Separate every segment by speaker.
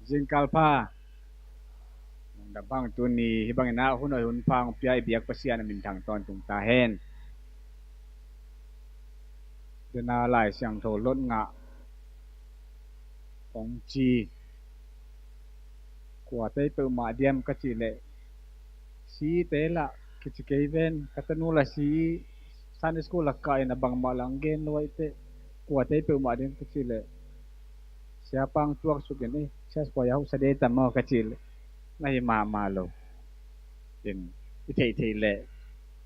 Speaker 1: jingkalpa nang dabang tuni hibang ina hunoy hunpang piyay biyak pasian amin thang ton tung tahen dana lai siang tho lot nga ong chi kwa tay pe ma diam ka chi le si te la kichikeven katanula si Sunday school la kai na bang malanggen loy te kwa tay pe ma diam ka chi le siapang tuak sugen siya spoyaw sa data mo ka chi le na hima lo in ite le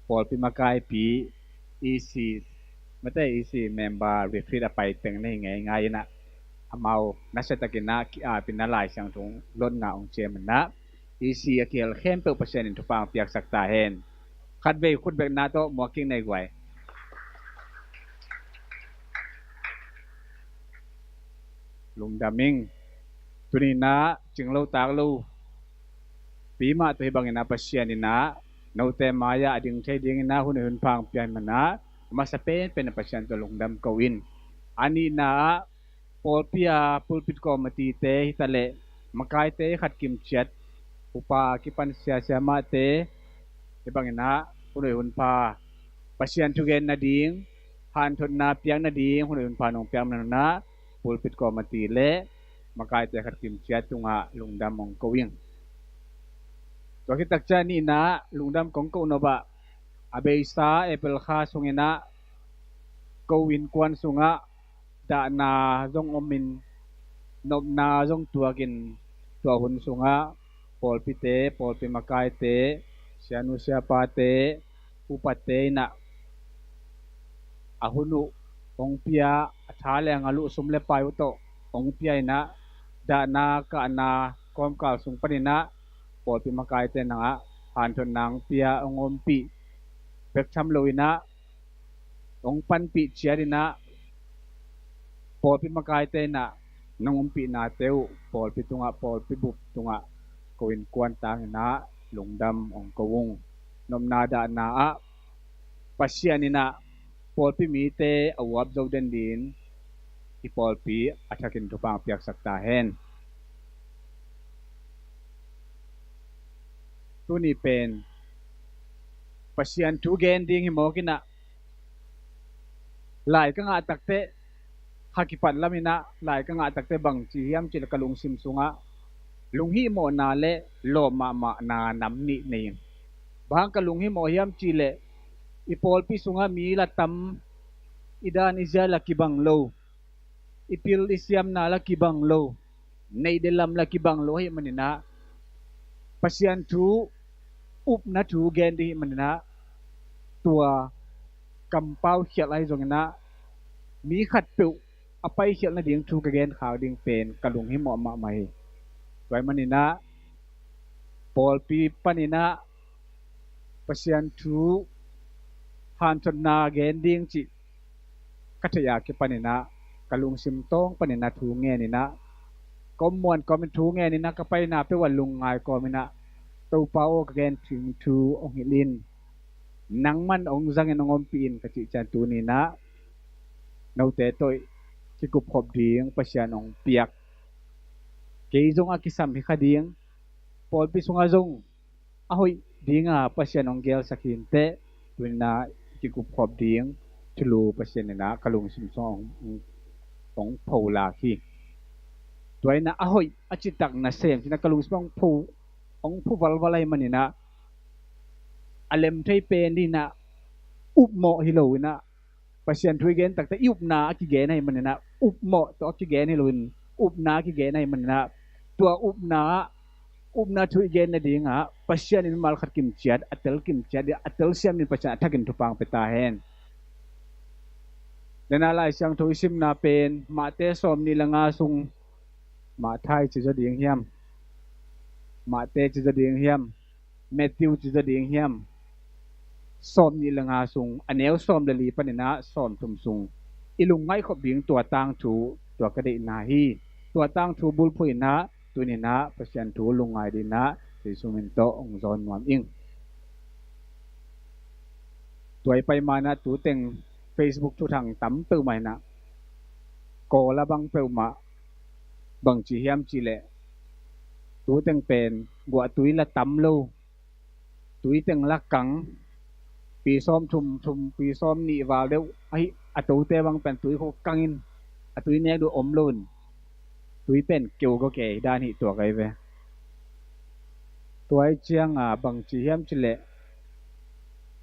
Speaker 1: Paul pimakai pi isi mate isi member retreat apai teng nei ngai na amau nasa takina ki a pinalai sang tung lon nga ong chem na isi akil khem pe pasien in tupang piak sakta hen khat be khut be na to walking nei gwai lung daming tuni na chinglo tak lo pi ma to bang ina pasien ina no te maya ading thai ding na hun phang pian mana masapen pen pasien to lung dam kawin ani na polpia pulpit committee te hitale makai te khat kim chat upa kipan sia ma te ibang ina hunoi hun pa pasian tugen na ding han thon na piang na ding hunoi hun pa nong piang na pulpit committee le makai te khat kim chat tunga lungdam mong kowing to kitak cha ni na lungdam kong ko no ba abeisa epel kha sungina kowin kwan sunga da na zong omin nop na zong tuakin tua hun sunga polpite polpi makai te sianu siapa te upate na ahunu ong pia athale ngalu sumle pai uto ong pia na da na ka na kom kal sung panina polpi makai te na han thon nang pia ong ompi pek tham loina ong pan pi chiarina polpi makai te na nong pi na teu polpi tunga polpi bup tunga koin kwan tang na lungdam ong kawung nom na da na a pasian ina polpi mi te awab zo den din i polpi athakin tupang piak sakta hen tuni pen pasian tu gen ding hi mo kina lai ka nga takte hakipan lamina lai ka nga takte bang chi hiam chil kalung sim sunga lunghi mo na le lo ma na namni nei bang kalunghi mo hiam chile ipolpi sunga mi la tam idan isya la kibang lo ipil isyam na la kibang lo nei delam la kibang lo hi manina pasian tu up na tu gen di manina tua kampau hial ai zong na mi khat pe apai hial na ding tu ka gen khaw ding pen kalung hi mo ma mai toy manina polpi panina pasian tu han chon na gen ding chi kathaya ke panina kalung sim tong panina thu nge ni na kom mon kom thu nge ni na ka pai na pe wan lung ngai ko mina to pao ka gen thing thu ong hilin nang man ong zang en ong pin ka chi chan tu ni na no te toy ki kup khop ding pasian ong piak ke zong akisam hi khading pol pi sunga zong ahoy dinga pasian ong gel sakin te tuina ki kup khop ding tulu pasian na kalung sim song ong phola khi toy na ahoy achitak na sem na kalung sim ong pho ong phu walwalai manina alem thai pen ni na up mo hilo na pasian thui gen tak ta up na ki gen ai manina up mo to ki gen ni luin up na ki gen ai manina tua up na thui gen na dinga pasian in mal khat kim chiat atel siam ni pasian thakin thupang peta hen dana lai sang thui sim na pen ma te som ni langa sung ma thai chi za ding hiam ma te chi za ding hiam Matthew chi za ding hiam som ni langa sung anel som le li panina som tum sung ilung ngai kho bing tua tang thu tua ka de na hi tua tang thu bul phui na tu ni na pasian thu lungai di na si sumin to ong zon nuam ing tuai pai mana tu teng Facebook tu thang tam pe mai na ko la bang pe ma bang chi hiam chi le tu teng pen gwa tui la tam lo tui teng la kang pi som thum thum pi som ni vào deu ai atu te bang pen tui ko kangin atui ne du om lon tui pen kêu có ke dan hi to kai ve tuai chiang bang chi hiam chi le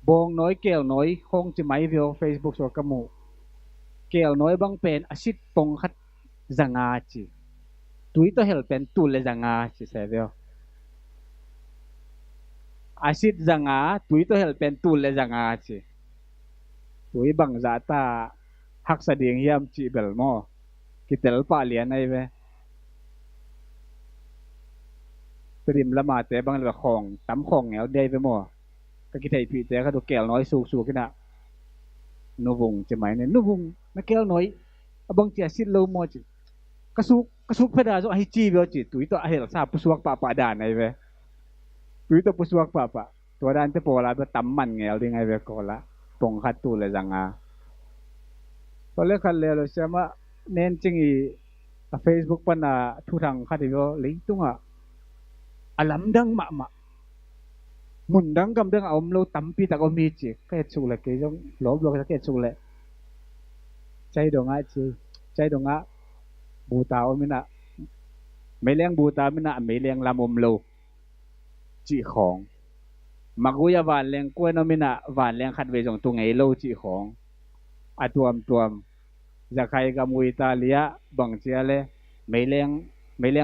Speaker 1: bong nói kêu nói không chỉ máy video Facebook so kamu kêu nói bang pen asit tong khat zanga chi tui to hel pen tu le zanga chi se veo asit zanga tui to hel pen tu le zanga chi tui bang za ta hak sa ding hiam chi bel mo kitel pa lian ai ve trim lama te bang la khong tam khong ngel dei ve mo ka ki thei pi te ka do kêu nói su su cái na no vùng chỉ máy này no vùng nó kêu nói abang chia sit lâu mo chi kasuk peda so ai chi bio chi tui to hel sa pusuak pa dan ai ve tui to pusuak paตัวด้านที่โปรลาไปตั้มมันเงาดีไงเวกอละตรงขัดตูเลยจังอ่ะพอเลิกขัดเลยเราเชื่อว่าเน้นจริงอีเฟซบุ๊กปันอ่ะทุกทางขัดอีกแล้วลิงตุงอ่ะอลัมดังมะมุนดังกำดังเอาเราตั้มปีตะก็มีจีก็เห็นสุกเลยก็ยังลบลงก็เห็นสุกเลยใจดงอ่ะจีใจดงอ่ะบูตาอมินะไม่เลี้ยงบูตามินะไม่เลี้ยงลำอมโลจีของมักวยาหวานแรงกล้วยนมินะหวานแรงขัดเวจงตัวไงโลจีของอะตัวมจะใครกับมวยตาเลียบังเจียเลยไม่แร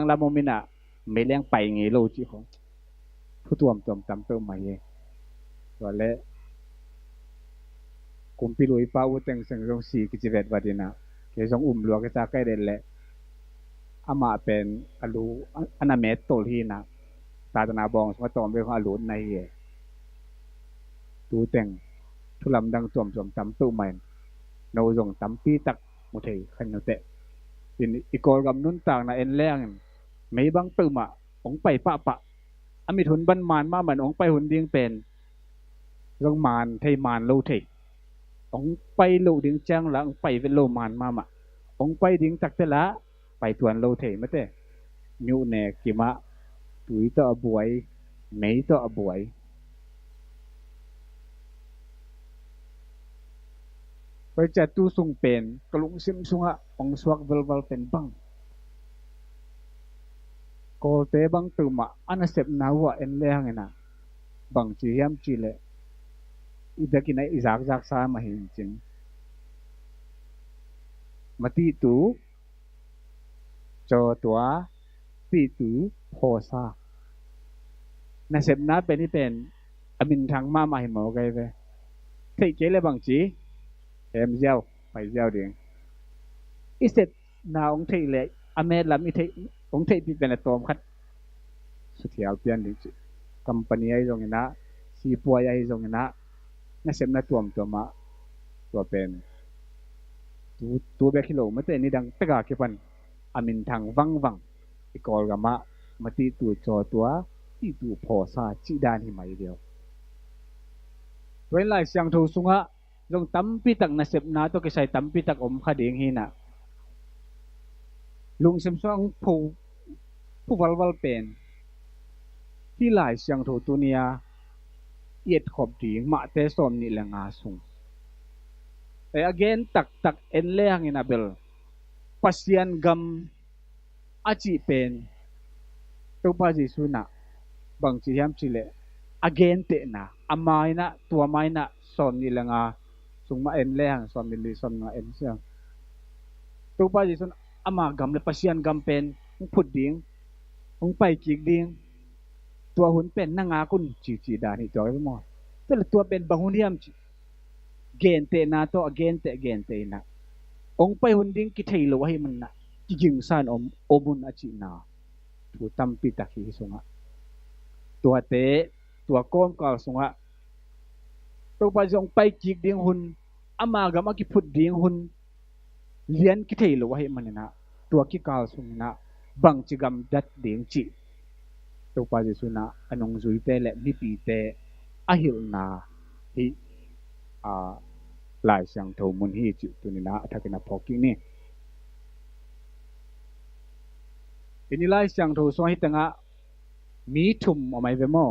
Speaker 1: งละโมมินะไม่แรงไปไงโลจีของผู้ตัวมจำเติมมาเองตัวเละกุมพิลุยป้าอุตังสังรงสีกิจเวทวัดนะเกี่ยงอุ้มหลวงก็จะใกล้เด่นแหละอามาเป็นอลูอนาเมตโตลีนะตาตนาบองสมัตอมเป็นของอลูในเอตูแต่งทุลำดังจวมจำตู้ใหม่โนยงตั้มปีตักมุทัยขันโนเตอินอีกอลกับนุ่นต่างนะเอ็นแรงไม่บังตื่มอ่ะองไปปะอามิทุนบันมานมาเหมือนองไปหุ่นเดียงเป็นเรื่องมานไทยมานโลเทองไปโลเดียงจ้างละองไปเป็นโลมานมาอ่ะองไปเดียงตักเตละไปทวนโลเทไม่เตมิวเนกิมะตุยต่อบวยไม่ต่อบวยไปจัดตู้ซุงเป็นกลุงซิมซุงะองสวักเวลเป็นบังโกเตบังตุมะอันเสพนาวะเอ็นเลี้ยงไงนะบังจียมจีเลอีดักินไออิจากสามาหินจิงมาตีตูจอตัวตีตูพอซาน่าเสพนาเป็นนี่เป็นอามินทางมาหิมเอาไงเว้เทเกเลยบังจีเอ็มเจ้าไปเจ้าเดียงอีเสร็จนาองเทเลยอเมริกามีเทองเทปีเป็นตัวมัดสุดที่เอาเปลี่ยนดิจิคอมพานีไอ้ตรงนี้นะซีปัวไอ้ตรงนี้นะน่าเสพนาตัวมาตัวเป็นตัวเบคิโลไม่แต่นี่ดังตะกากี่ปันอามินทางวังอีกอลกามะมาตีตัวจอตัวตีตัวพอซาจีดานหิมะเดียวเวลาเสียงทูสุงะลงตั้มปีตักน่าเสพนาตัวก็ใส่ตั้มปีตักอมขาดิ่งหินะลุงเซมซองผู้วัลเป็นที่หลายเสียงทูตัวเนียเอียดขอบดิ่งมาเตสอมนี่แหละงาสุงแต่ again ตักเอ็นเลี้ยงอินาเบลปัสยันกำอาจีเป็นตัวบาจิสุนะบางทียามชิเล again เตนะอามาอินะตัวมาอินะสอมนี่แหละงาสุงมาเอ็นเลี้ยงสอมนี่ลิสอมมาเอ็นเสียงตัวบาจิสุนะอามากำเลยปัสยันกำเป็นองพุดดิ่งองไปกิกดิ่งตัวหุ่นเป็นนางาคุณจีดานี่ตัวไอ้หมอแต่ละตัวเป็นบางหุ่นยามเกนเตนาโตเกนเตนะองไปหุ่นดิ้งกิเทยโลให้มันนะจิงซานอมุนอจินาถูตัมปิตาคิสงะตัวเตตัวก้มก่อสงะตัวไปจงไปจิกดิ้งหุ่นอามากามากิพุดดิ้งหุ่นเลียนกิเทยโลให้มันนะตัวกิกาสงนะบังจิกามดัดดิ้งจิตัวไปสุนะอนงจุยเตและนิปีเตอหิลนาฮิหลายเสียงโทมุนฮีจิตุนินะถ้ากินพอกิ้งนี่ Inilai siyang to so hitanga mitum o may mo.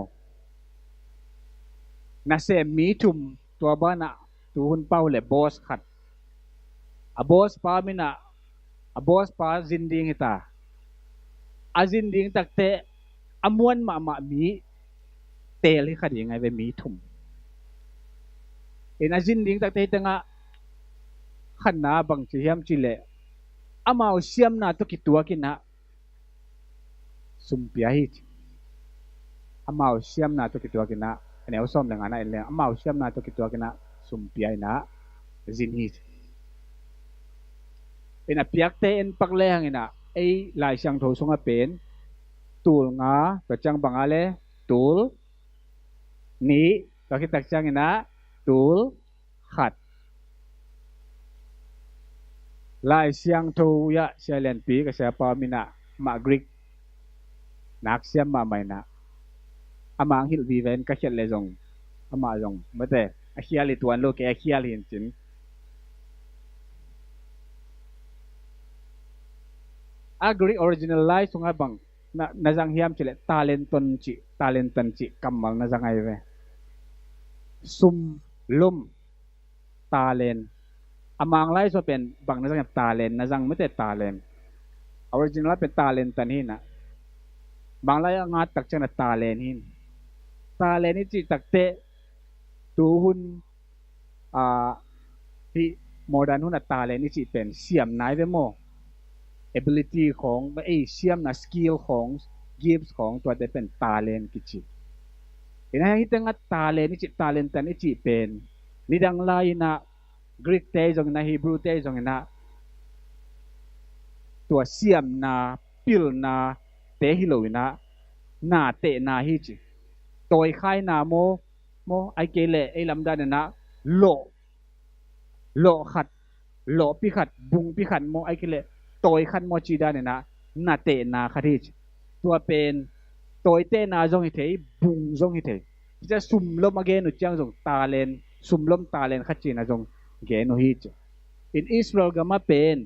Speaker 1: Nase mitum tua ba na tuhun paule boss kat. A boss pa mina a boss pa zinding hita. A zinding takte amuan ma mi tel hi kadi ngai ve mitum. Ina zinding takte hitanga khana bang chiam chile. Amao siam na to kitua kina sumpia hit. Amao siam na to kitua kina ane osom lang ana ile amao siam na to kitua kina sumpia ina zin hit. Ina piak te en paklehang ina ay lai siyang tho sunga pen tul nga kachang bangale tul ni kakitak siyang ina tul khat lai siyang tho ya siya len pi kasi pa mina ma Greek nak siyam ma may na amang hil viven ka siya lezong ama zong mate ahial ituan lo ke ahial hin chin Greek original lai sunga bang na nazang hiam chile talenton chi kamal nazang ay ve sum lum talent amang lai so pen bang nazang talent nazang mete talent original pen talent tan hin na bang lai nga tak chang na talent hin talent ni chi takte tuhun hi modern hun na talent ni chi pen siam nai ve mo ability ของไอ้เสียมนะ skill ของ gifts ของตัวได้เป็น talent กิจิเห็นไหมที่ตั้ง talent นี่จิ talent แต่นี่จิเป็นนี่ดังไลนะ Greek เตจงนะ Hebrew เตจงนะตัวเสียมนะปิลนะเตฮิโลวินะนาเตนาฮิจิตัวไข่นาโมไอเกเลไอลำดานนะโลขัดโลปิขัดบุงปิขัดโมไอเกเลตัวขันโมจีดาเนี่ยนะนาเตนาคดีตัวเป็นตัวเตนาจงหิเทบุงจงหิเทจะสุ่มลมมาเกนุจังจงตาเลนสุ่มลมตาเลนขัดจีนะจงเกนุฮิจอินอิสราเอลก็มาเป็น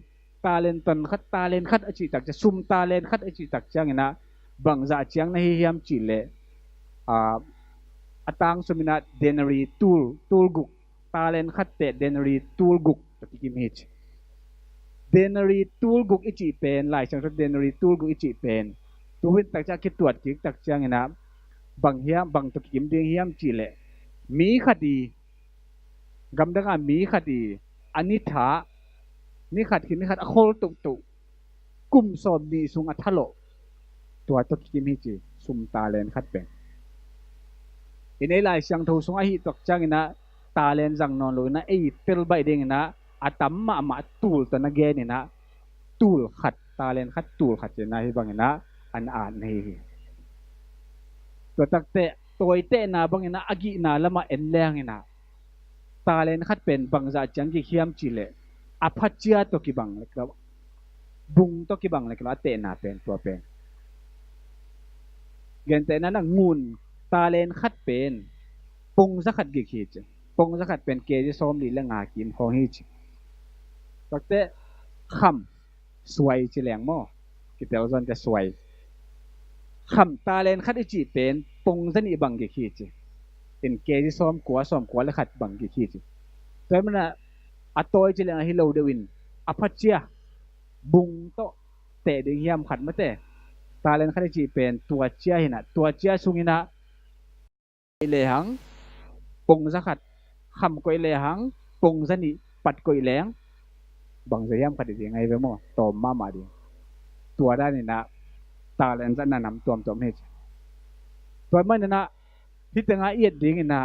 Speaker 1: ตาเลนตันขัดตาเลนขัดอจิตักจะสุ่มตาเลนขัดอจิตักจังนะบังจะจังนะฮิยามจิเลatang sumina denary tool guk talen khatte denary tool guk tikim hich denary tool guk ichi pen lai chang denary tool guk ichi pen tuhin tak cha ki tuat ki tak chang ina bang hiam bang to kim ding hiam chi le mi khati gam danga mi khati anitha ni khat kin ni khat akhol tu kum som ni sung athalo tua to kim hichi sum talen khat pen ini lai siang tho sung ahi tok chang ina talent jang non lo na ei tel bai ding ina atam ma tool ta na gen ina tool khat talent khat tool khat na hi bang ina an hi to tak te toy te na bang ina agi na lama en leng ina talent khat pen bang za chang ki khiam chile aphachia to ki bang lekla bung to ki bang lekla te na pen to pen gen te na ngun talent khat pen pung sa khat gi khich pung sa khat pen ke ji som li la nga kim ho hi chi takte kham swai chi leng mo ki tel zon te swai kham talent khat chi pen pung sa ni bang gi khich in ke ji som kwa la khat bang gi khich so mana atoy chi leng hi lo de win apachia bung to te de hiam khat ma te talent khat chi pen tua chia hina tua chia sungina ile hang pung sa khat kham ko ile hang pung sa ni pat ko ileng bang sa yam khat di ngai ve mo tom ma di tua da ni na talent sa na nam tom heตัวมันนะที่ตั้งไอเอ็ดดิ้งนะ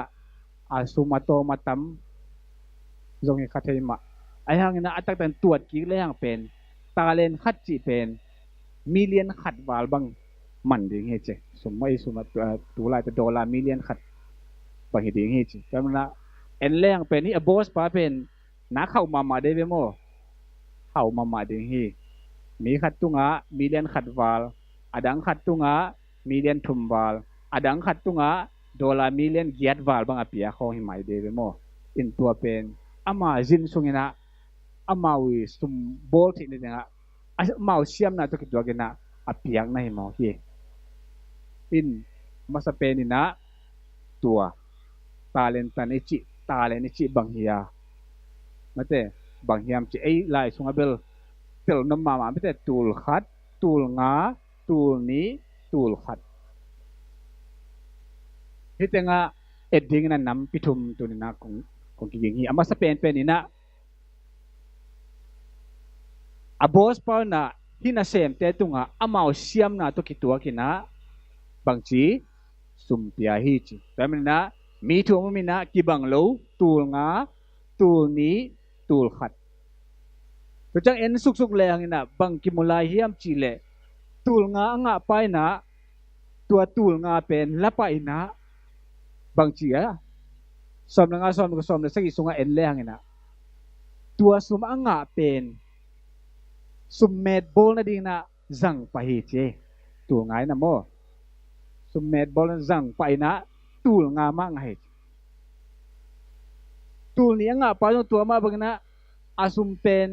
Speaker 1: อาสุมาโตมาตั้มตรงนี้คัดให้มาไอ้ห่างนะอัตตันตรวจกี่เรื่องเป็นตาเลนคัดจีเป็นมิเลียนขัดวาลบังมันดิ้งเฮเจสมมติสมมติตัวลายจะ$มิเลียนขัดบางเหตุดิ้งเฮเจแต่มันละเอ็นเรื่องเป็นนี่อบอสป้าเป็นนักเข้ามาได้เวโมเข้ามาดิ้งเฮมีขัดตุงะมิเลียนขัดวาลอดังขัดตุงะมิเลียนทุมวาลadang khat tunga $1 million giat wal bang apia kho hi mai de mo in tua pen ama jin sungina ama wi sum bol thi ni nga as mau siam na to ki tua gena apiak na himo hi in masapen ina tua talentan ichi talent ichi banghia mate banghiam chi ai lai sunga bel tel nam ma mate tul khat tul nga tul ni tul khat hitenga edding na nam pithum tunina kung kigingi ama sa pen ina abos pa na hinasem te tunga amao siam na to kitua kina bangchi sumpia hi chi tamina mi thu mo mina kibang lo tul nga tul ni tul khat to chang en suk suk le angina bang kimulai hiam chi le tul nga pai na tua tul nga pen la pai na bang chi a som na sagi sunga en le angina tua sum anga pen sum med bol na ding na zang pa hi che tu ngai na mo sum med bol na zang pai na tul nga ma ngai tul ni anga pa no tua ma bang na asum pen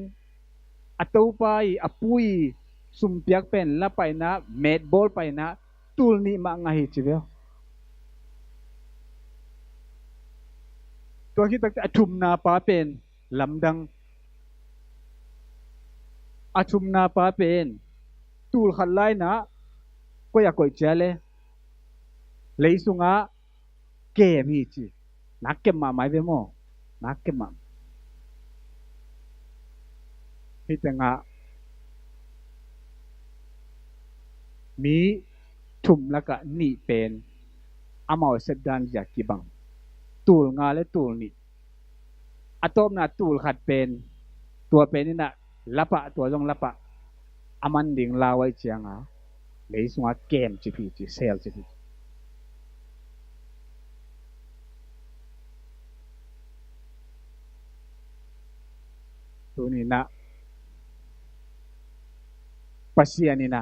Speaker 1: atau pai apui sum piak pen la pai na med bol pai na tul ni ma ngai chi ve tua ki tak athum na pa pen lamdang athum na pa pen tul khat lai na ko ya koi chale lấy sung á kèm hi chi nak kem ma mai ve mo nak kem ma hi tanga mi thum la ka ni pen amao sedan ya ki bang tul nga le tul ni atom na tul khat pen tua pen ni na lapa tua jong lapa aman ding lawai chianga lấy sung á kèm chi phi chi sel chi phi tu ni na pasia ni na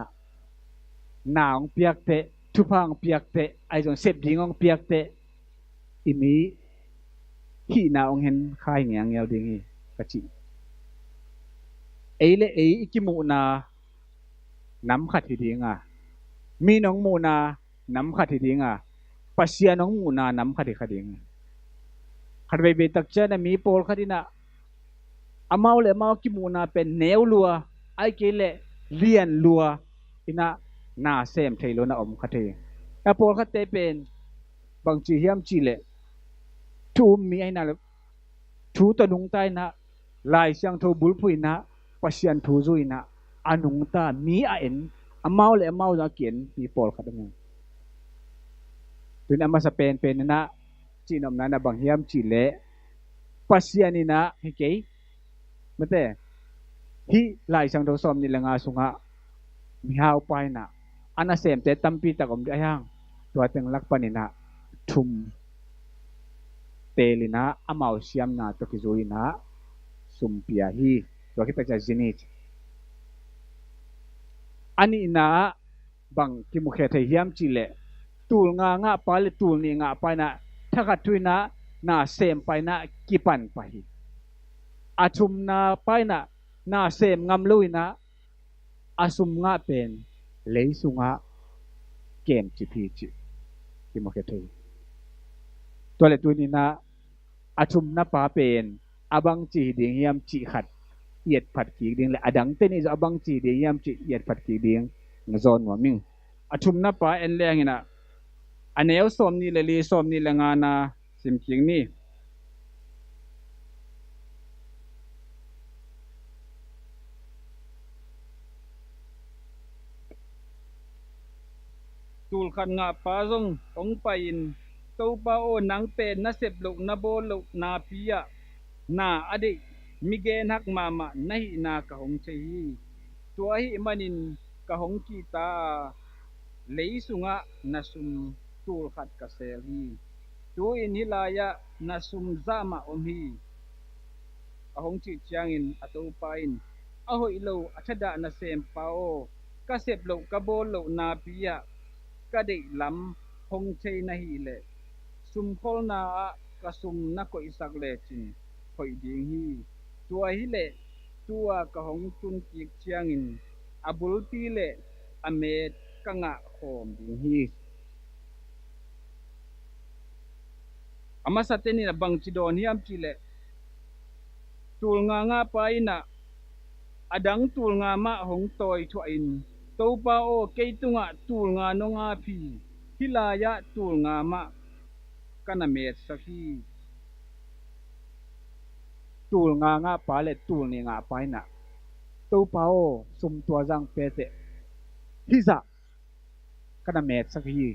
Speaker 1: naong piak te thupang piak te ai jong sep dingong piak te imi hi na ong hen khai ngang ngel ding hi ka chi ấy le ấy ki mu na nam khat hi ding à mi nong mu na nam khat hi ding à pasia nong mu na nam khat hi khading khat be be tak cha na mi pol khadina amau le mau ki mu na pen neu lua ai ke le lian lua ina na sem thailo na om khate a pol khate pen bang chi hiam chi le thu mi ai na le thu ta nung tai na lai siang tho bul pui na pasian thu zui na anung ta mi a en amau le amau na kien pi pol khadang tun ama sa pen na chinom na bang hiam chi le pasian ni na hi ke mate hi lai siang tho som ni langa sunga mi hau pai na ana sem te tampi takom di ayang tua teng lak panina thum telina amau siam na to ki zui na sumpia hi tua kita ja zinit ani na bang ki mu khe thai hiam chi le tul nga pa le tul ni nga pa na thakat thuina na sem pai na ki pan pa hi achum na pai na sem ngam luina asum nga pen leisunga kem chi phi chi ki mo ke thei to le tu ni na achum na pa pen abang chi ding hiam chi khat yet phat ki ding le adang te ni abang chi ding hiam chi yet phat ki ding na zon wa ming achum na pa en le ngina aneu som ni le li som ni le nga na sim king ni tul khan nga pa zong ong pa in to pa o nang pen na sep lo na bo lo na pia na ade migen hak mama nahi na ka hong che hi tua hi manin ka hong ki ta leisunga na sum tul khat ka sel hi tu in hilaya na sum zama om hi a hong chi chiang in ato pa in a hoi lo athada na sem pa o ka sep lo ka bo lo na pia ka de lam hong che na hi le sum khol na ka sum na ko isak le chin khoi ding hi tua hi le tua ka hong tun ki chiang in abul ti le amet kanga khom ding hi ama sateni na bang chidon hiam chile tul nga nga pa ina adang tul nga ma hong toy thu in to pa o ke tunga tul nga no nga phi hilaya tul nga ma kana met sakhi tul nga pa le tul ni nga pa ina to pa o sum tua jang pe te hiza kana met sakhi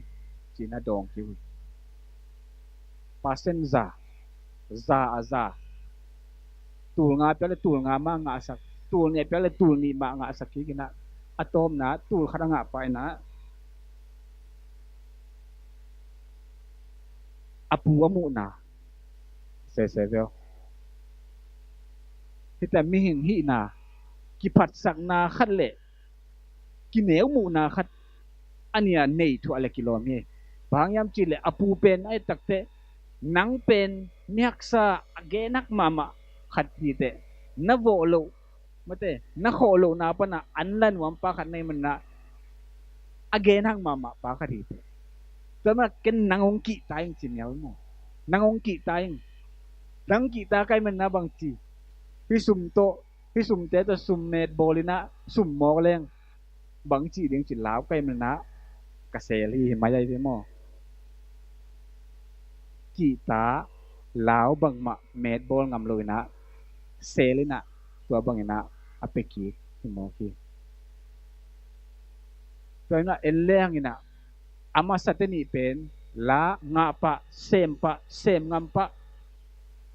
Speaker 1: china dong ki pasen za aza tul nga pele tul nga ma nga sak tul ne pele tul ni ma nga sak ki na atom na tul khada nga pa na apu amu na se veo hita mi hin hi na ki phat sak na khat le ki neu mu na khat ania nei thu ale kilomi bang yam chi le apu pen ai takte nang pen nyak sa agenak mama khat hi te na vo lo mate na kho lo na pa na anlan wam pa khat nei man na agenak mama pa khat hi te tama ken nangong ki tayong sinyaw mo nangong ki tayong nang kita kay man na bang chi hisum to hisum te to sum met bolina sum mo leng bang chi ding chi law kay man na kaseli himayay mo kita law bang ma met bol ngam lo na selina tua bang ina apeki mo ki to na eleng ina ama sateni pen la nga pa sem ngam pa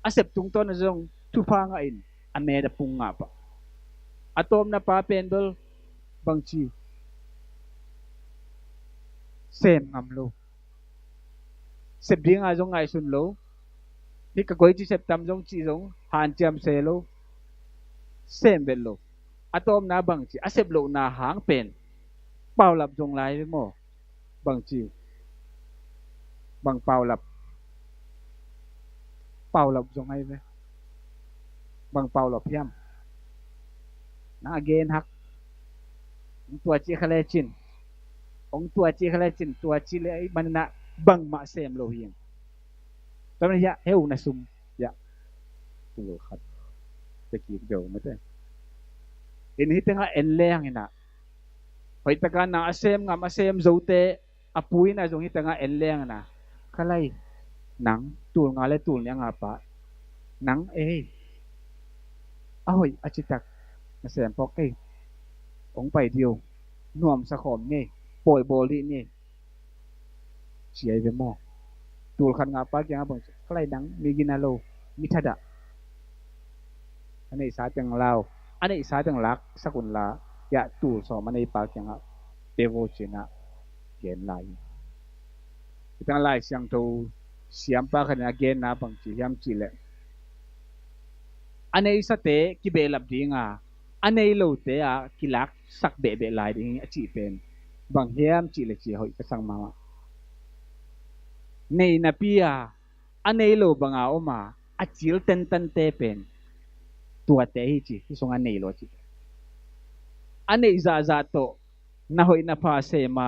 Speaker 1: asep tung to na jong tu pa nga in ame da pung nga pa atom na pa pen dol bang chi sem ngam lo sep ding a jong ai sun lo hi ka goi chi sep tam jong chi jong han cham se lo sem bel lo atom na bang chi asep lo na hang pen pau lap jong lai mo bang chi bang pau lap jong ai ve bang pau lap yam na again hak tua chi khale chin ong tua chi khale chin tua chi le ai man na bang ma sem lo hiang tam ya heu na sum ya tu lo khat te ki jo ma te in hi tenga en leng ina hoi taka na asem ngam asem zo te apui na jong hi tenga en leng na khalai nang tul nga le tul nya nga pa nang e ahoy achitak na sem pok ke ong pai dio nuam sa khom nge poi boli ni chiai ve mo tul khan nga pa kya bang khalai nang mi ginalo mi thada anei sa teng lao anei sa teng lak sakun la ya tul so manei pa kya pevo china gen lai itang lai siang to siam pa khan again na bang chi yam chi le anei sa te ki be lap dinga anei lo te a kilak sak be lai ding a chi pen bang hiam chi le chi hoi ka sang ma nei na pia anei lo banga oma a chil ten tan te pen tua te hi chi song anei lo chi anei za to na hoi na pa se ma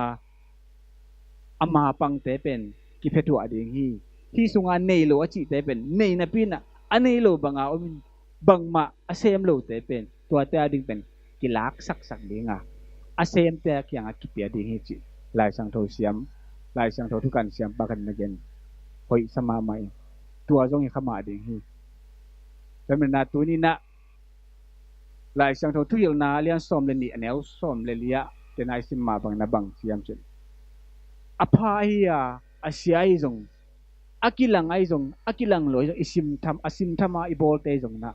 Speaker 1: ama pang te pen ki phetu ading hi sunga nei lo a chi te pen nei na pina anei lo banga omin bang ma asem lo te pen tua te ading pen kilak sak dinga asem te kyang a kipia ding hi chi lai sang tho siam lai sang tho thu kan siam pa kan again hoi sama mai tua jong hi khama ding hi tamen na tu ni na lai sang tho thu yel na lian som le ni anel som le lia te nai sim ma bang na bang siam chen apa hi asia hi jong akilang lo asim thama ibol te jong na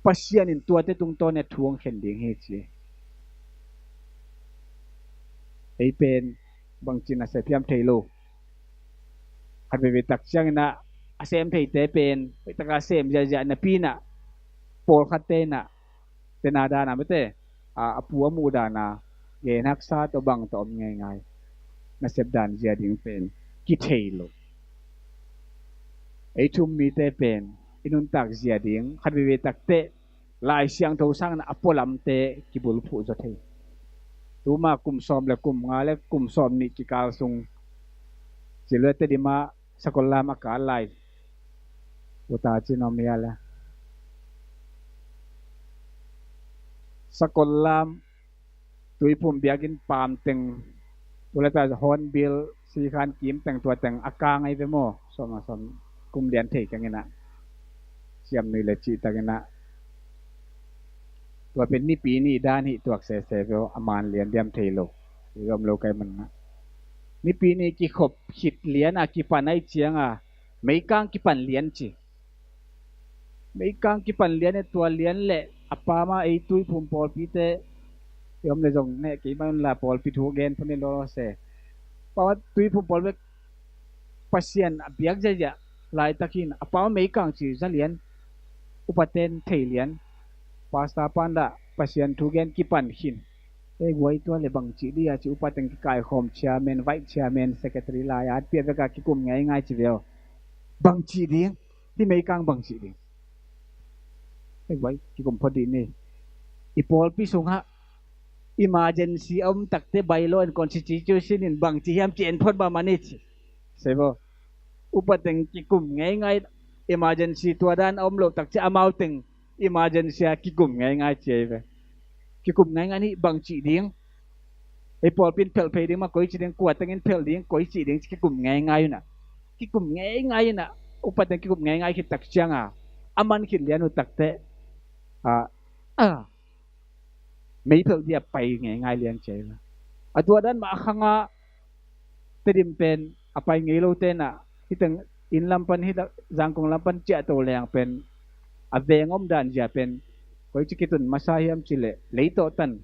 Speaker 1: pasian in tua te tung to ne thuang khen ding he chi ei pen bang chin a se piam thailo khat be tak chang na asem thei te pen taka sem ja na pi na por khat te na te na da na mete apu mu da na ge nak sa to bang to ngai na sep dan ja ding pen ki thailo ei thum mi te pen inun tak ja ding khat be tak te lai siang tho sang na apolam te ki bul phu zo thei tu ma kum som le kum nga le kum som ni ki kal sung si le te di ma sekolah ma ka lai uta chinomia la sekolah tu ipum biagin pam teng tu le ta hon bil si khan kim teng tua teng akang ai ve mo som ma som kum lian thei kangena siam ni le chi tangenaตัวเป็นนี่ปีนี่ด้านนี่ตัวเสเสเวลอมานเลียนเดียมเทโลยอมโลกไกมันนะนี่ปีนี่กี่ขบขิดเลียนอ่ะกี่ปันไอเจียงอ่ะไม่กางกี่ปันเลียนจีไม่กางกี่ปันเลียนในตัวเลียนแหละอปามาไอตุยพุ่มปอลปีเตยอมเลยจงเนี่ยกี่มันละปอลปีถูกเกนพนี่โลเสเพราะว่าตุยพุ่มปอลเวกปัสเซียนเบียกจะจะลายตะกินอปาไม่กางจีจะเลียนอุปเทนเทเลียนpasta panda pasien tugen kipan hin e goi to le bang chi dia chi upateng ki kai khom chairman vice chairman secretary la ya pia ka ki kum ngai ngai chi veo bang chi ding ti mei kang bang chi ding e goi ki kum phodi ni ipol pi sunga emergency om takte bylaw and constitution in bang chi hiam chen phod ba mani chi sebo upateng ki kum ngai ngai emergency tua dan om lo tak chi amau teng emergency ki gum ngai ngai che ve ki gum ngai ngai ni bang chi ding e pol pin pel pe ding ma koi chi ding kwa tengin pel ding koi chi ding ki gum ngai ngai na ki gum ngai na upat ki gum ngai ngai ki tak chiang a aman ki lian u tak te a mei pel dia pai ngai ngai lian che la a tua dan ma khanga te dim pen apai ngai lo te na hiteng in lampan hi jangkong lampan cha to leng pen avengom dan ja pen koi chikitun masayam chile leito tan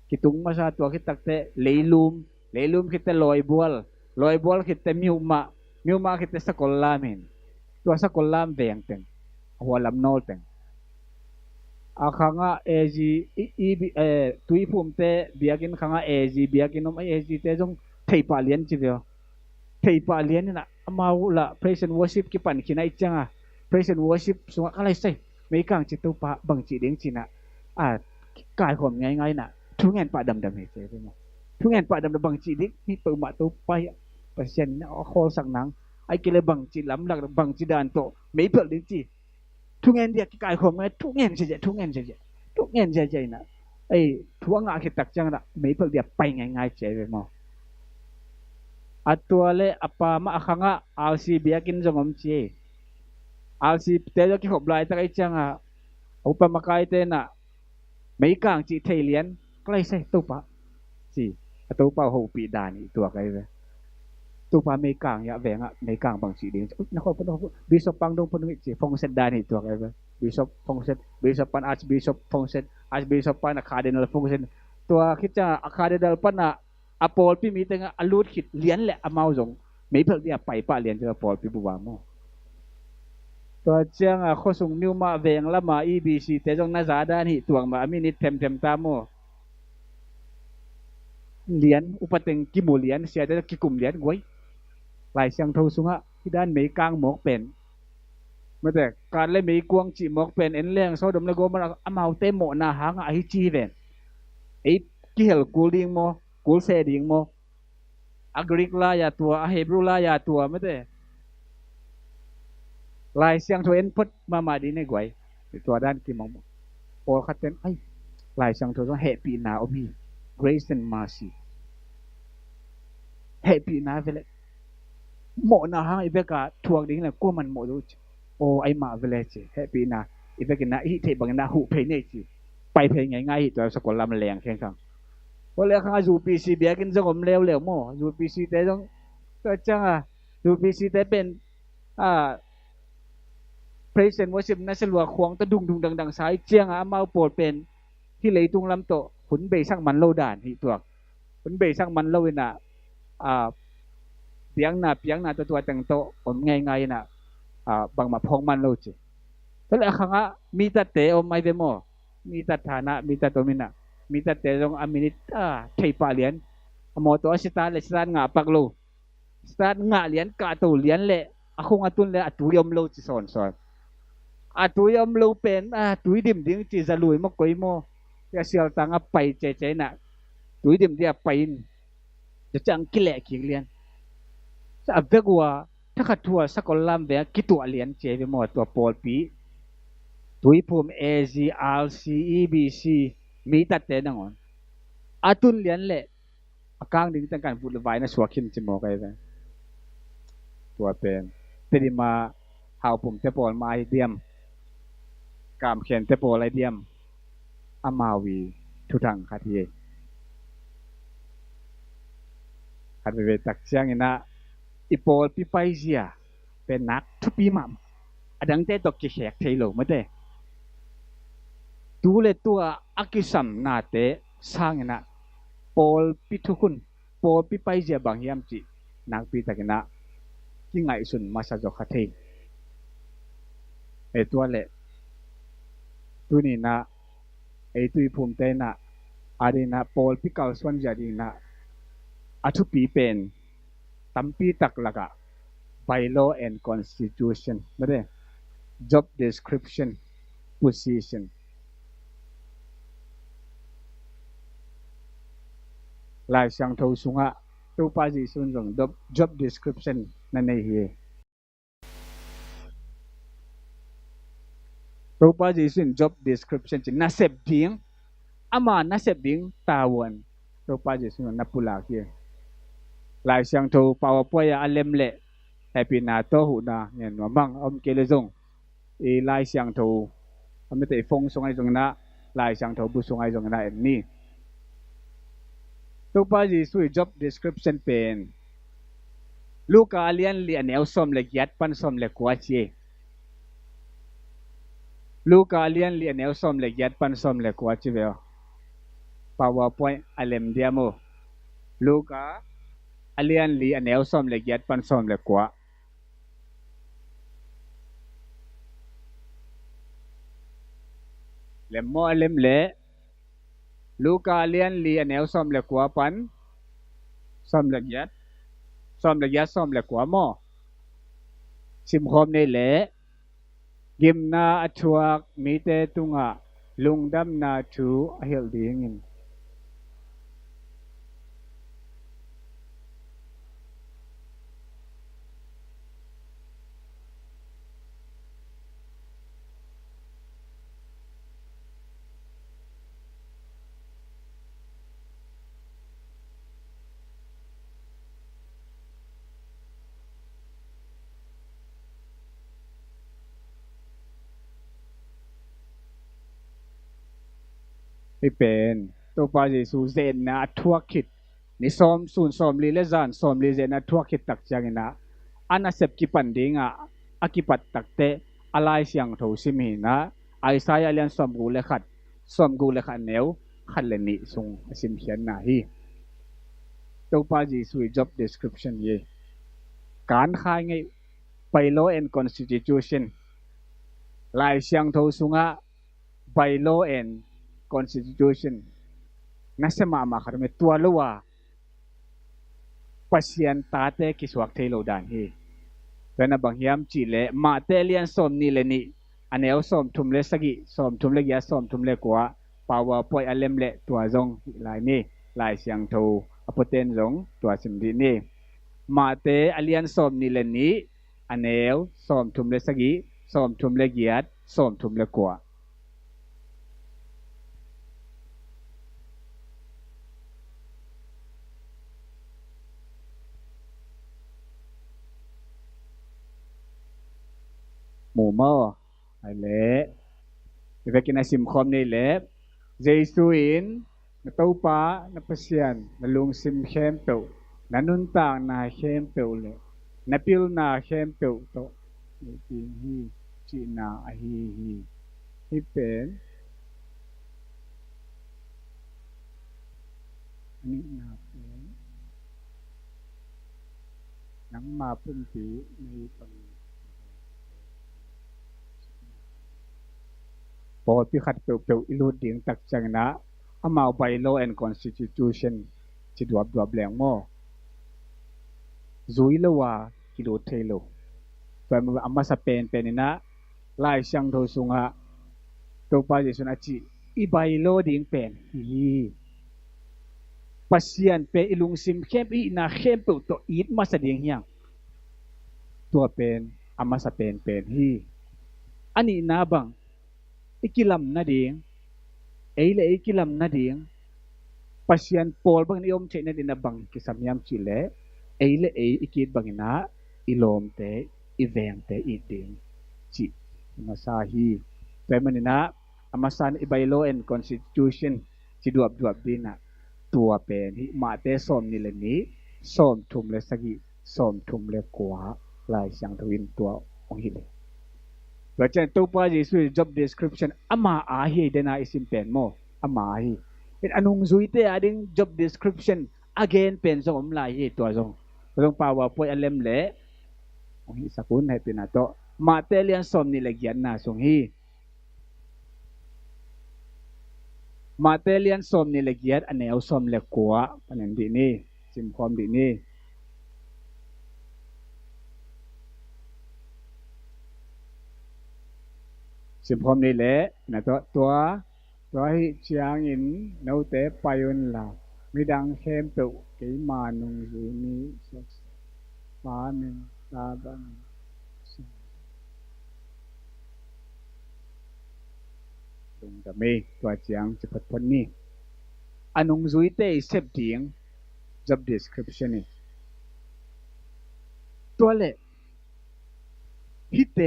Speaker 1: kitung masa tua kitakte leilum kita loi bual kita miuma kita sakolamin tua sakolam veng teng walam nol teng akanga eji tui phum te biakin khanga eji biakin om eji te jong theipa lian chivyo theipa lian na amaula praise and worship ki pan kinai changa praise and worship sunga kalai sai mấy càng chỉ tu pa bằng chỉ đến chỉ nè cài khom ngay ngay nè thu ngàn pa đầm đầm hết thế mà thu ngàn pa đầm đầm bằng chỉ đến ni tu mà tu pa pasien nó khó sang nắng ai kêu bằng chỉ lắm là bằng chỉ đàn tổ mấy bậc đến chỉ thu ngàn dia cài khom ngay thu ngàn chơi nè ấy thu ngã cái tắc chăng nè mấy bậc dia bay ngay ngay chơi về mà atuale apa ma khanga alsi biakin jongom chi alsi te ki hop lai ta kai changa upa makai te na mấy càng chị thầy lian klai sai tu pa chi tu pa ho pi dani tua kai ve tu pa mấy càng ya ve nga mấy càng bằng chị đến na ko pa bishop pang dong pun chi phong set dani tua kai ve bishop phong set bishop pan archbishop phong set archbishop pan cardinal phong set tua kita cardinal pan na apol pi mi te nga alut khit lian le amau jong mấy phật dia pai pa lian cho apol pi buwa moตัวเชียงอ่ะเขาส่งนิวมาเวงละมาอีบีซีแต่จงน่าจะได้นี่ตัวมามินิเต็มตามโมเหรียญอุปติงกิมูเหรียญเสียแต่กิกุมเหรียญไว้หลายเชียงทงสุงะที่ด้านเมกางหมกเป็นเมื่อแต่การเล่นเมกวงจีหมกเป็นเอ็นเลี้ยงโซดมเลโกมันเอามาเต็มโมนาหางไอจีเวนไอกิเฮลกูลิงโมกูเซดิงโมอักริกลายาตัวเฮบรูลายาตัวไม่แต่ลายเสียงทเวนพุทมาดีในกวยตัวด้านกี่มองโอคัดเต็นไอลายเสียงทว่า happy now มี grace and mercy happy now เวลโมนาหางอีเบกาทวงดิ้งเลยกู้มันโมดูโอไอมาเวลจี happy now อีเบกินะอีเทบังนาหูเพย์เนจีไปเพย์ง่ายๆตัวสกุลลำแรงแข่งขันเพราะแล้วข้างยูพีซีเบียกินจะงมเร็วโมยูพีซีแต่ต้องก็จังยูพีซีแต่เป็นpraise and worship นั่นสลัวควงตะดุงดังสายเจียงอามาปวดเป็นที่เลยตุงลำโตขุนเบสั่งมันโลด่านที่ตัวขุนเบสั่งมันโลวินะเปียงหน้าตัวแต่งโตผมง่ายๆนะบางมาพองมันโลจิแต่ละครั้งมีตัดเตอไม่ได้โมมีตัดฐานะมีตัดตัวมินะมีตัดเตลงอามินิตใช่ป่าเลียนโมตัวสตาร์เลยสตาร์งาปักโลสตาร์งาเลียนกาตูเลียนเลยคงตุนเลยตุยมโลจิสอนตุยมโลเป็นตุยดิ่มดิ้งจีจะลุยมากกว่าโมจะเสียตังไปเจ๊น่ะ ตุยเดียมเดียไปนจะจังกิเลกิเลียนจะอับเวกว่าถ้าขัดทัวสกอลลัมเวกิตัวเลียนเจไปหมดตัวปอลปีตุยภูมิ AGRC EBC มีตัดเตนังอนอาตุนเลียนเละอากางดึงตั้งการพูดไว้นะสวกินจิมอกไอ้ตัวเป็นแต่ดีมาหาผมเตปอลมาเดียมกามเขียนเตปอลไอเดียมอามาวีทุทังคาทีขัดไปตักเสียงนะอีโปลปีไปเสียเป็นนักทุปีมัมอดังเตตกเขกเทโลมาเตตัวเลตัวอากิสัมนาเตสร้างนะโปลปีทุกุนโปลปีไปเสียบางยามจีนักปีตะกันนะที่ไงสุนมาสะจกคาเทไอตัวเละตัวนี้นะไอตัวภูมิเตนะอารีนะโปลปีเก่าส่วนใหญ่ดีนะอาทุปีเป็นตั้มปีตักละกะ by law and constitution ไม่ได้ job description position ลายช่างทูสุงะตัวป้าจีสุนจง job description นั่นเองตัวป้าจีสุน job description จีน่าเสพดิ้งอามาน่าเสพดิ้งตาวันตัวป้าจีสุนนับปุลาเกียลายช่างทูปาวป่วยอาเลมเละแต่ปีนาโตหูนาเนี่ยหนูมั่งอมเกลจงอีลายช่างทูอไม่แต่ฟงสงไอจงนะลายช่างทูบุสงไอจงนะเอ็นนี่ตัวป้าจีสุน job description เป็นลูกอาเลียนเลียนเอลสมเล็กยัดปันสมเล็กกว่าเจลูกอาเลียนเลียนเอลสมเล็กยัดปันสมเล็กกว่าเจเวล PowerPoint อเลมเดียโมลูกอาเลียนเลียนเอลสมเล็กยัดปันสมเล็กกว่าเลมโมอเลมเล่ลูกอาเลียนเลียนเอลสมเล็กกว่าปันสมเล็กยัดสมเล็กยัดสมเล็กกว่าโมซิมคอมในเล่กิมนาอัชวักมีเตตุงะลุงดำนาชูเฮลดีงินที่เป็นตัวปาจิสูเซนนะทั่วคิดนี่ซ้อมศูนย์ซ้อมลีเลจานซ้อมลีเซนนะทั่วคิดตักจังนะอันนั้นเสพกิปันดิงะอากิปัตตักเตอะไรเสียงทูซิมีนะไอซายาเลียนซ้อมกูเลขัดซ้อมกูเลขัดเนวขัดเลนิซุงซิมเขียนนะฮีตัวปาจิสู job description เยการขายไงไป law and constitution ลายเสียงทูซุงะไป law and constitution nasa mama karme tua luwa pasien tate kiswak thelo dan hi kana bangyam chile ma telian som ni le ni aneu som thumle sagi som thumle ya som thumle kwa power poi alem le tua zong lai ni lai siang tho apoten zong tua sim di ni ma te alian som ni le ni aneu som thumle sagi som thumle giat som thumle kwaหมู่ม่อไอเละไปกินไอซิมคอมนี่เละเจสุอินนตัวป้านปัสยันนลุงซิมเข้มเปียวนันุนต่างนาเข้มเปียวเลยนพิลนาเข้มเปียวโตจีฮีจีนาอฮีฮีที่เป็นอันนี้นาเป็นนังมาพุ่มปีในปังพอพิขัดเปียวอิลูดิ่งตักจังนะอามาไป law and constitution จิดวับแหลงมั่วซุยละว่ากิโลเทโลแต่เมื่ออามาสเปนเป็นนะไล่ช่างโทสุงะตัวป้าเจสุนัจิอีใบโลดิ่งเป็นฮี pasien pe ilung sim khem i na khem pe to it ma sa ding hiang tua pen ama sa pen hi ani na bang ikilam na ding ei le ikilam na ding pasien pol bang ni om che na din na bang ki samyam chile ei le ei ikit bang na ilom te iveng te iting chi masahi pe manina amasan ibaylo and constitution chi duap din na tua pen hi ma te som ni le ni som thum le sagi som thum le kwa lai sang thwin tua ong hi le wa chen to pa jesu job description ama a hi de na isim pen mo ama hi in anung zui te ading job description again pen song om lai hi tua song song powerpoint alem le ong hi sakun hai pinato ma te lian som ni le gian na song hiมาเตเลียนสมนี่ละเอียดอันแนวสมละกัวอันนั้นดีนี่ซิมพร้อมดีนี่ซิมพร้อมนี่แหละนะตัวให้เชียงอินเนาเตไปยุนละมีดังเข้มตุกีมานุงอยู่นี้สักฟ้าหนึ่งตาบังตรงกับมีตัวเชียงจะพัดพ้นนี่อันนุงจุยเตเสพเดียง job description นี่ตัวเละฮิเต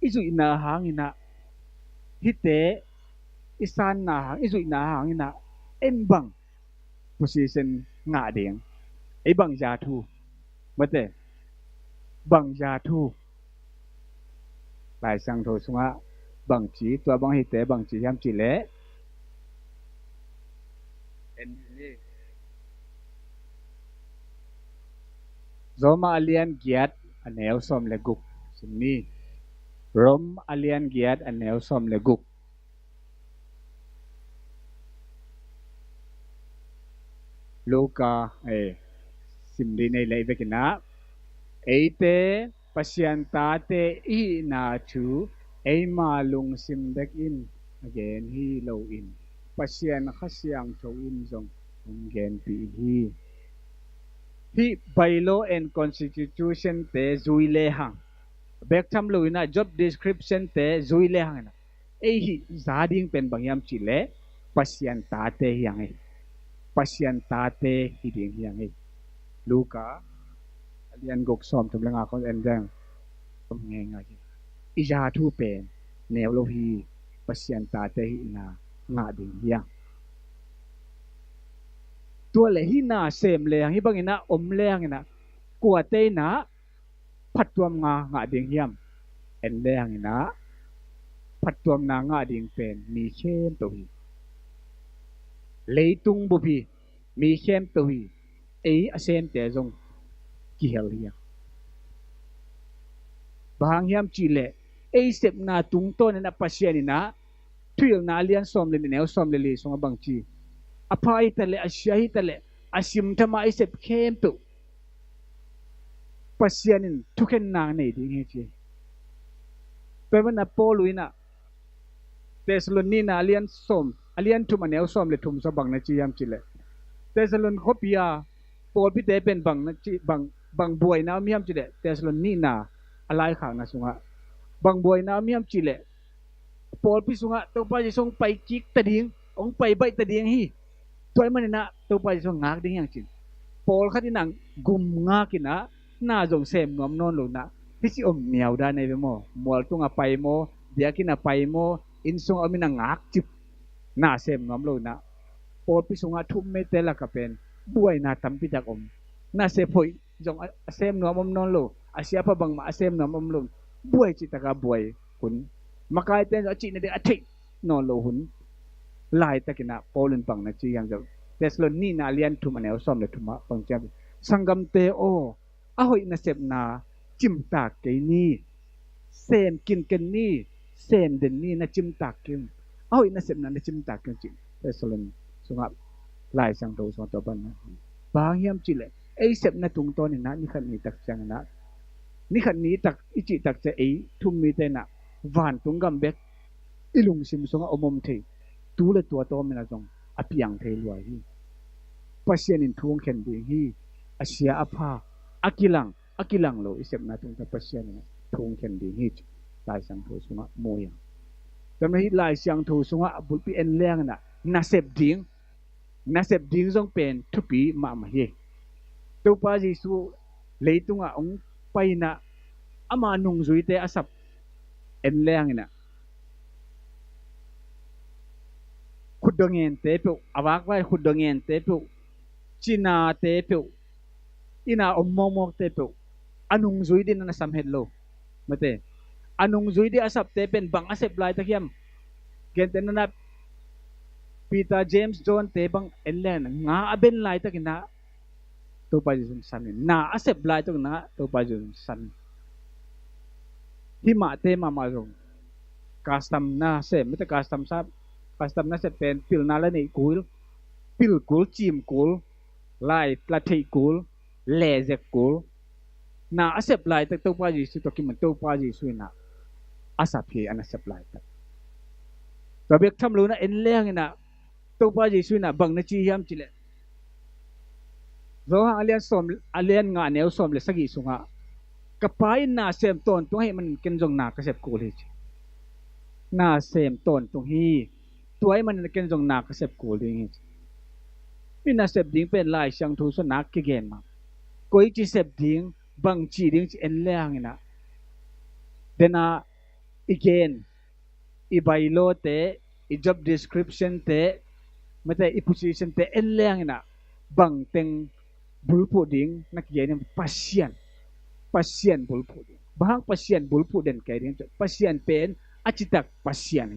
Speaker 1: อิจุยนาหางอินะฮิเตอิสานนาหางอิจุยนาหางอินะเอ็มบัง position งาเดียงไอ้บังยาทูมาเตบังยาทูหลายสังโทสุงะบังจีตัวบังฮิเตบังจียามจีเละเอ็นนี่ Roma alian giat anel som leguk sini Rom alian giat anel som leguk Luka simdi nei lei vekina eite pasyanta te I na chu ei malung simdek in again hi low in pasyan khasyang chow in zong again pi hi hi bylaw and constitution te zuile hang bek tham luina job description te zuile hang na ei hi zading pen bangyam chile pasyan ta te hiang ei pasyan ta te hi ding hiang ei luka alian gok som tum langa kon endang tom nge nga hi ija thu pen new lo hi pasyan ta te hi na nga ding hiangตัวเลยหินาเสมเลยหิบังอินะอมเลยหินะกัวเตนะพัดตัวงาดิ่งเฮียมเอ็นเลยหินะพัดตัวงาดิ่งเป็นมีเข้มตัวฮีเลยตุงบุพีมีเข้มตัวฮีเอเซมเตจงกิเฮลียบางเฮียมจีเล่เอเสพนาตุงต้นนะปัสยานินะทุยนาเลียนสมเลยเนี่ยสมเลยสงบางจีอภัยแต่ละอาชีพแต่ละอาชีพทำไมเสพเข้มตุปัสยานินทุกคนนางในที่นี้จีเป็นวันนับโปลุยนะเทสโลนีนาเลียนสมเลียนทุมันเอลสมเลยทุมสบังนะจียามจีเลยเทสโลนคบยาโปลพิเตเป็นบังนะจีบังบวยนะมียามจีเลยเทสโลนีนาอะไรข่าวนะสุงะบังบวยนะมียามจีเลยโปลพิสุงะตัวไปจะส่งไปจิกตะดิ้งองไปใบตะดิ้งฮีตัวมันนะตัวไปส่งงากดิ้งอย่างจริงโปลขัดที่นังกุมงากินะน่าจงเสมงอมนอนลงนะที่สิอมเหนียวได้ในเวโมมัวตุงไปโมเดียกินไปโมอินซุงเอามินังงากจิบน่าเสมงอมลงนะโปลพิสุงะทุ่มเมเตละกับเป็นบวยน่าทำพิจักอมน่าเสพอยจงเสมงอมนอนลงอาเซียพบังมาเสมงอมลงบวยจิตกาบวยขุนมากายเต้นจิตในเด็กอาทิตย์นอนลงหุนลายตะกินะโปลินปังนะจียังจะเทสโลนีนาเลียนทุมันเอลซอมเลยทุมะปังเจ้าสังกัมเตโออาหอยนาเสพนาจิมตากเกนี่เซมกินกันนี่เซมเดนนี่นะจิมตากกินอาหอยนาเสพนานะจิมตากกินจิเทสโลนสุงับลายสังโตสอนตัวบันนะบางยามจิเลยไอเสพนาตุงตัวนี่นะนี่ขันนี้ตักจังนะนี่ขันนี้ตักอิจิตักจะไอทุ่มมีเตนะวานตุงกัมเบกอิลุงซิมสุงะอมมเทตูเลตัวโตมันนะจงอภิยังเทลวย pasien in thung khen ding hi asia apha akilang lo isep na tung ta pasien na thung khen ding hi lai sang thu sunga moya tam hi lai sang thu sunga abul pi en leng na sep ding jong pen thupi ma hi to pa jisu leitunga ong paina ama nung zuite asap en leng na khudongen te pe awak vai khudongen te pe china te pe ina ommomok te pe anung zui din na samhet lo mate anung zui di asap te pen bang asep lai takiam gen ten na Peter James John te bang ellen nga aben lai takina to pa jun san na asep lai to na to pa jun san hi ma te ma ma rong custom na se mete custom na se pen pil na la nei kul pil kul chim kul lai la thei kul le je kul na asep lai tak to pa ji su to ki man to pa ji su na asap hi an asep lai tak to bek tham lu na en leng na to pa ji su na bang na chi hiam chi le zo ha alian nga neu som le sagi sunga kapai na sem ton to he man ken jong na ka sep kul hi na sem ton to hi tuai man ken jong na ka sep kul hi mi na sep ding pen lai sang thu so nak ki gen ma koi chi sep ding bang chi ding chi en leng ina dena again i bailo te i job description te mate i position te en leng ina bang teng bulpu ding nak gen pasien bulpu ding bahang pasien bulpu den kai ding pasien pen achitak pasien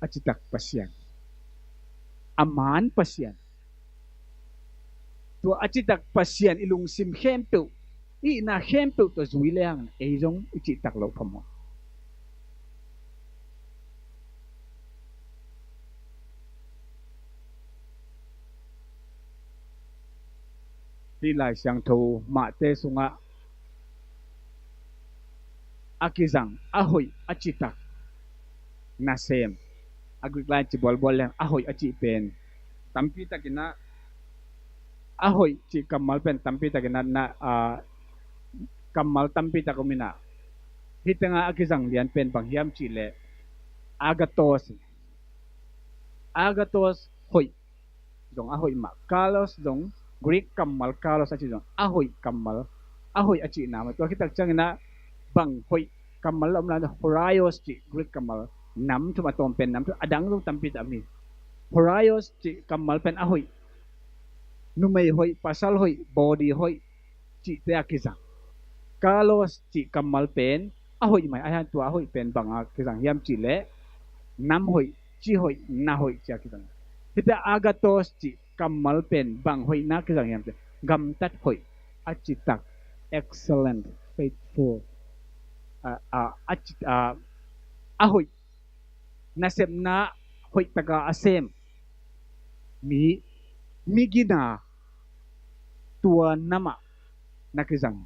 Speaker 1: achitak pasien aman pasien to achitak pasien ilung sim khempe i na khempe to zui leng e jong achitak lo phamo ti lai sang tho ma te sunga akizang ahoy achitak na sem agrik line chi bol leng ahoy achi pen tampi takina ahoy chi kamal pen tampi takina na kamal tampi takumina hitanga akizang lian pen panghiam chi le agatos hoy dong ahoy ma kalos dong greek kamal kalos achi dong ahoy kamal ahoy achi na ma to kitak changina bang hoy kamal omna horaios chi greek kamal nam tu ma tom pen nam tu adang lu tampi tami horaios chi kamal pen ahoy numei hoy pasal hoy body hoy chi te akizang kalos chi kamal pen ahoy mai ahan tu ahoy pen bang akizang hiam chi le nam hoy chi hoy na hoy chi akizang hita agatos chi kamal pen bang hoy na akizang hiam gam tat hoy achitak excellent faithful ahoy nasem na hoy taga asem mi gina tua nama nakizang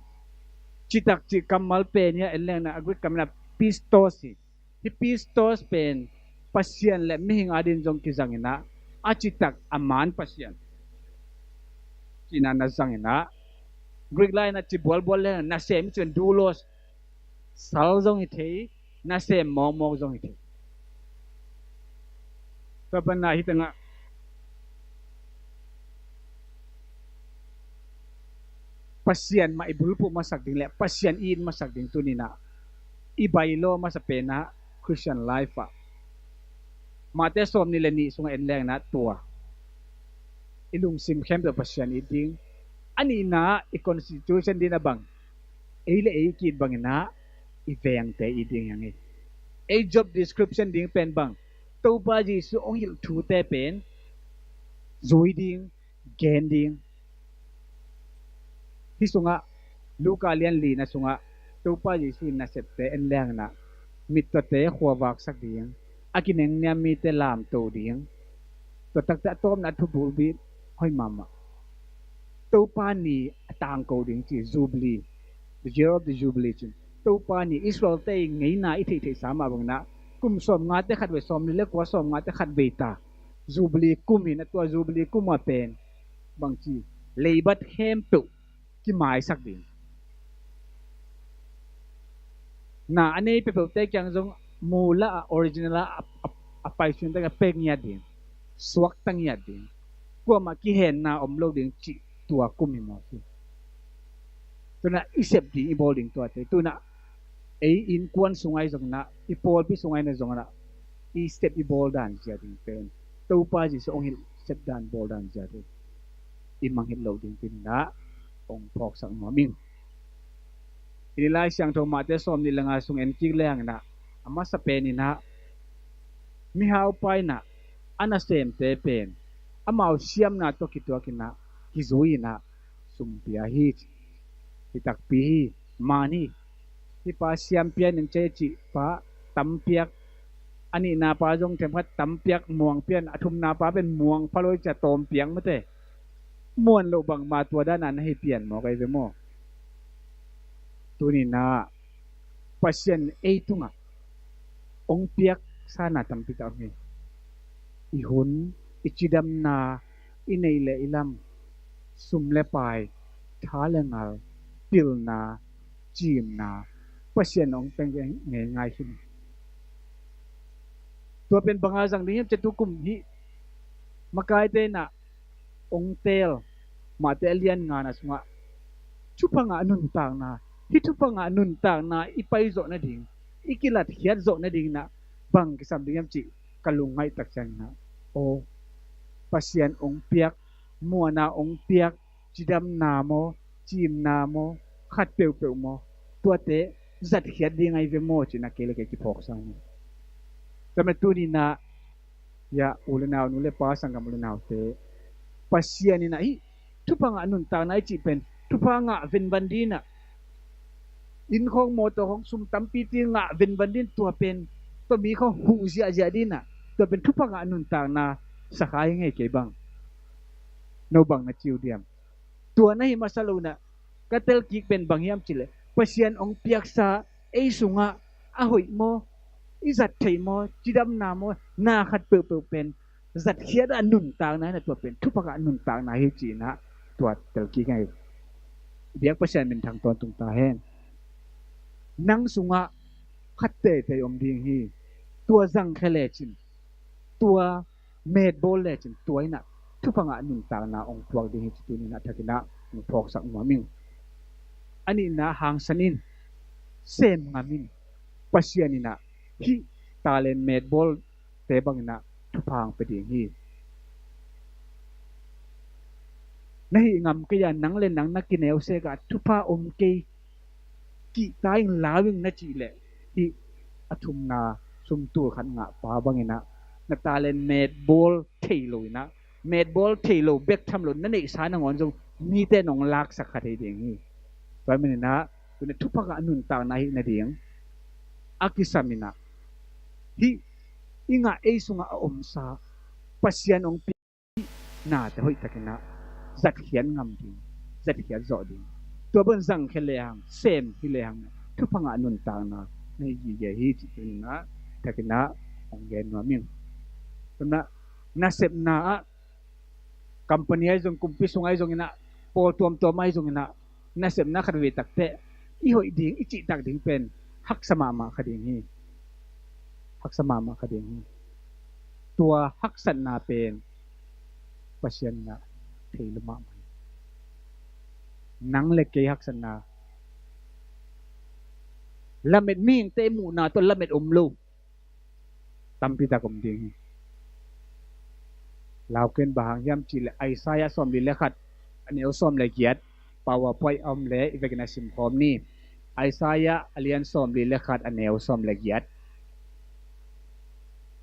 Speaker 1: chitak chi kamal pen ya eleng na agwit kamna pistos hi pistos pen pasien le mihing adin jong kizang ina achitak aman pasien china na zang ina Greek line na chi bol le na sem chen dulos sal jong i thei na sem mo jong i thei kapan na hitanga pasien ma ibulpu masak ding le pasien in masak ding tunina ibailo masa pena Christian life mate som ni le ni sunga enleng na tua ilung sim khem do pasien iding ani na i constitution din abang eile e kid bang na iveng te iding yang e job description ding pen bang to pa ji su ong hil thu te pen zui ding gen ding hi sunga luka lian li na sunga to pa ji su na sep te en leng na mit to te khwa wak sak ding akineng nya mi te lam to ding to tak ta tom na thu bul bi hoi mama to pa ni tang ko ding chi jubilee the year of the jubilee chin tu pa ni Israel te ngai na I thei sama bang na kum som nga te khat we som ni le kwa som nga te khat ve ta jubli kum hi na to jubli kum ma pen bang chi leibat hem tu ki mai sak din na ane pe pe te kyang jong mula original apai sun te ka pek nya din suak tang nya din kwa ma ki hen na om lo din chi tua kum hi mo si tu na isep di I bol ding to te tu na in kwan sungai jong na I pol pi sungai na jong na I step I bol dan sia ding pen tu pa ji so ong hil step dan bol dan sia de I mang hil lo ding pin na ong phok sang mo ming Inilai siyang to mate som nila nga sung enkig lang na ama sa pen na mihaw pay na ana sem te pen amaw siyam na to kitwa kina kizui na sumpiahi itakpihi mani ipa siyam pian ng chechi pa tampiak ani na pa jong tempat tampiak muang pian atum na pa pen muang paloy cha tom piang mate muan lo bang matwa danan hi pian mo kay mo tu ni na pasien itu nga ong piak sana tampita ngi ihun ichidam na inaile ilam sumle pai thalengal pil na chim na pasien ong peng nge ngai hin to pen bangazang ding chetukum hi makai te na ong tel matelian nga na sunga chupa nga nun tang na hitu pa nga nun tang na ipay zo na ding ikilat hiat zo na ding na bang kisam ding chi kalungay taksang na o pasien ong piak mua na ong piak chidam na mo chim na mo khat peu peu mo tuate zat hiat ding ai ve mo chi na kele ke ki phok sang tame tu ni na ya ulanaw nule pa sang ulanaw te pasien ni na hi tu pa nga nun tang na chi pen tu pa nga vin bandina in khong mo to khong sum tampi ti nga ven bandin tua pen to mi khong hu sia sia din na to pen thupa nga nun tang na sakai ngai ke bang no bang na chiu diam tua na hi masalo na katel ki pen bang yam chile pasien ong piak sa e sunga a hoi mo izat thei mo chidam na mo na khat pe pe pen zat khiat an nun tang na to pen thupa nga nun tang na hi chi na tua tel ki ngai biak pasien min thang ton tung ta hen nang sunga khatte te om ding hi tua zang khele chin tua med bol le chin tuaina thupanga nun ta na ong tuak ding hi tu ni na thakina ong phok sak maming ani na hang sanin sem ngamin pasiani na hi talent med bol te bang na thupang pe ding hi nahi ngam ke ya nang le nang na kineu se ga thupa om ke ki taing lawing na chi le hi athum na sum tu khan nga pa bangina na talent med ball thailo na med ball thailo bek tham lo na nei sa na ngon jong mi te nong lak sak kha thei ding hi pai min na tu ne thupa ga anun ta na hi na ding akisamina hi inga e sunga om sa pasian ong pi na te hoi takina zat hian ngam ding zat hian zo dingตัวเบิ้งสั่งแค่เลี้ยงเซมที่เลี้ยงทุกพังอานุนต่างนะในยี่เยี่ยฮีจิตนะแต่กินะองเงินว่ามิ่งตอนนั้นนักเสพนาคัมพานีไอ้จงกุมพิสุงไอ้จงนะโปรตัวไม่จงนะนักเสพนาขัดเวตักเตะอีหอยดิ่งอีจิตักดิ่งเป็นฮักสมามาขัดดิ่งฮีฮักสมามาขัดดิ่งฮีตัวฮักสันนาเป็นปัจจัยนะเทลมาnang le ke hak sana lamet ming te mu na to lamet umlo tampi ta kom ding law ken bahang yam chile Isaiah som li lekhat ani osom le giat PowerPoint om le ivekna sim khom ni Isaiah alian som li lekhat ani osom le giat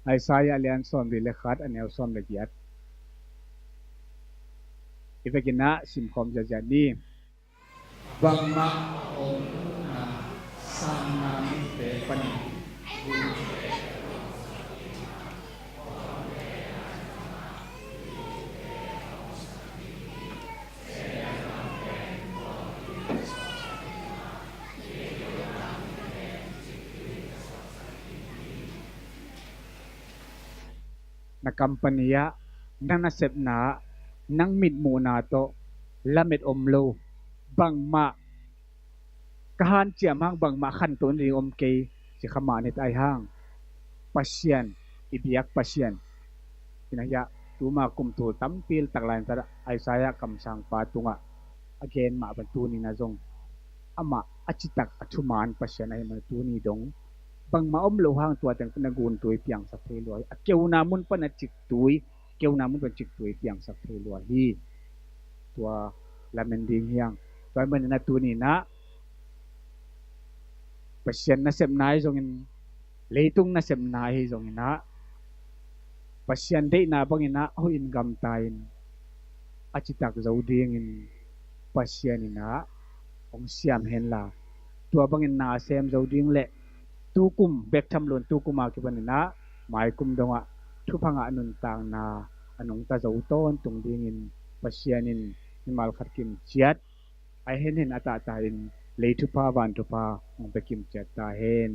Speaker 1: Isaiah alian som li lekhat ani osom le giat ivekna sim khom jajani Bang ma om na sama te pani na kampanya nang nasep na nang mit muna to lamit omlo bang ma kahan chiam hang bang ma khan ton ri om ke si khama nit ai hang pasien ibiak pasien kinaya tuma kum tu tampil taklan tar ai saya kam sang patunga again ma ban tu ni na zong ama achitak athuman pasien ai ma tu ni dong bang ma om lo hang tua tang pinagun tui piang sa thei loi a keu na mun pan a chik tui keu na mun pan chik tui piang sa thei loi hi tua lamen ding hiang toy man na tu ni na pasien na sem nai zong in leitung na sem nai zong ina pasien dei na bang ina ho in gam tain achitak zo ding in pasien ina ong siam hen la tua bang in na sem zo ding le tu kum bek tham lon tu kuma ki ban na mai kum donga thu phanga nun tang na anong ta zo ton tung ding in pasien in himal khat kim chiat ai hen hen ata ta in le thu pa van thu pa ong bekim chat ta hen